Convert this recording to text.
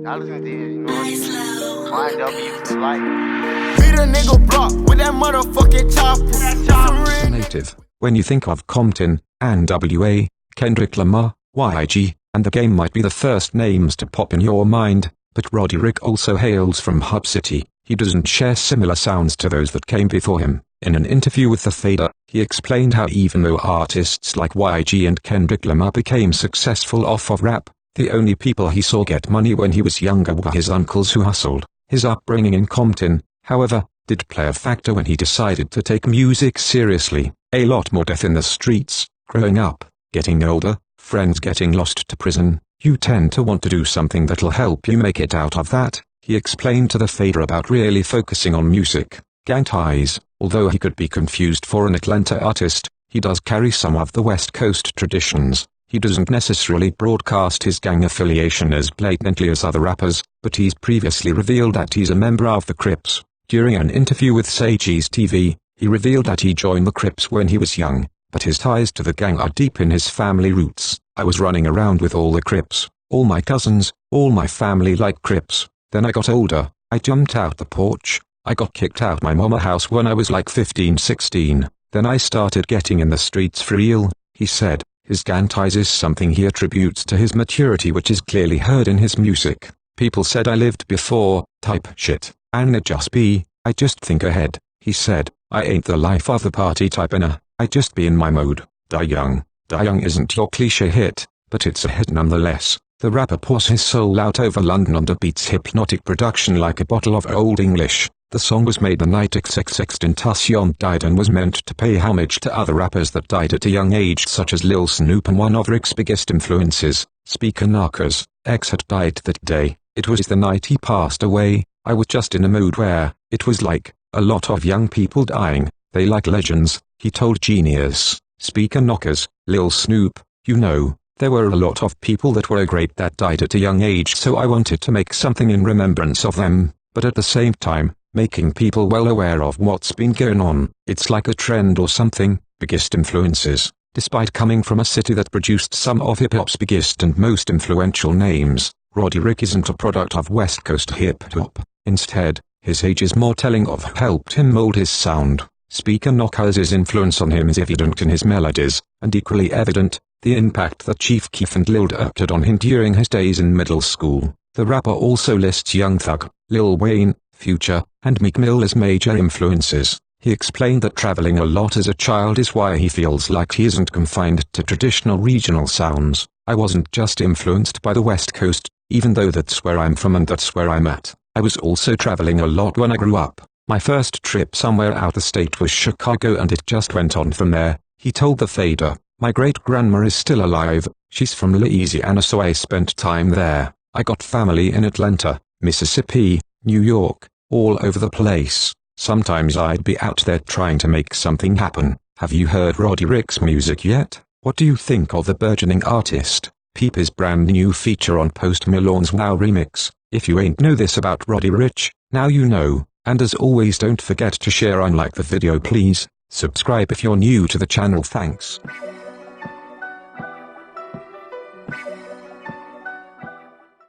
I listen to this, you know. YW for life. Beat a nigga block with that motherfucking chopper. The Native. When you think of Compton, NWA, Kendrick Lamar, YG, and the Game might be the first names to pop in your mind, but Roddy Ricch also hails from Hub City. He doesn't share similar sounds to those that came before him. In an interview with The Fader, he explained how even though artists like YG and Kendrick Lamar became successful off of rap, the only people he saw get money when he was younger were his uncles who hustled. His upbringing in Compton, however, did play a factor when he decided to take music seriously. A lot more death in the streets, growing up, getting older, friends getting lost to prison. You tend to want to do something that'll help you make it out of that, he explained to The Fader about really focusing on music. Gang ties. Although he could be confused for an Atlanta artist, he does carry some of the West Coast traditions. He doesn't necessarily broadcast his gang affiliation as blatantly as other rappers, but he's previously revealed that he's a member of the Crips. During an interview with Sage's TV, he revealed that he joined the Crips when he was young, but his ties to the gang are deep in his family roots. I was running around with all the Crips, all my cousins, all my family like Crips. Then I got older, I jumped out the porch. I got kicked out my mama house when I was like 15-16, then I started getting in the streets for real, he said. His gang ties is something he attributes to his maturity, which is clearly heard in his music. People said I lived before, type shit, and it just be, I just think ahead, he said. I ain't the life of the party type I just be in my mode. Die Young. Die Young isn't your cliche hit, but it's a hit nonetheless. The rapper pours his soul out over London under Beats' hypnotic production like a bottle of Old English. The song was made the night XXXTentacion died and was meant to pay homage to other rappers that died at a young age, such as Lil Snoop and one of Rick's biggest influences, Speaker Narcos. X had died that day. It was the night he passed away. I was just in a mood where, it was like, a lot of young people dying. They like legends, he told Genius. Speaker Knockers, Lil Snoop, you know, there were a lot of people that were great that died at a young age, so I wanted to make something in remembrance of them, but at the same time, making people well aware of what's been going on. It's like a trend or something. Biggest influences. Despite coming from a city that produced some of hip-hop's biggest and most influential names, Roddy Ricch isn't a product of West Coast hip-hop. Instead, his age is more telling of how helped him mold his sound. Speaker Knockers' influence on him is evident in his melodies, and equally evident, the impact that Chief Keef and Lil Durk had on him during his days in middle school. The rapper also lists Young Thug, Lil Wayne, Future, and Meek Mill as major influences. He explained that traveling a lot as a child is why he feels like he isn't confined to traditional regional sounds. I wasn't just influenced by the West Coast, even though that's where I'm from and that's where I'm at. I was also traveling a lot when I grew up. My first trip somewhere out the state was Chicago and it just went on from there, he told The Fader. My great-grandma is still alive, she's from Louisiana, so I spent time there. I got family in Atlanta, Mississippi, New York, all over the place. Sometimes I'd be out there trying to make something happen. Have you heard Roddy Ricch's music yet? What do you think of the burgeoning artist? Peep his brand new feature on Post Malone's Wow remix. If you ain't know this about Roddy Ricch, now you know. And as always, don't forget to share and like the video please. Subscribe if you're new to the channel. Thanks.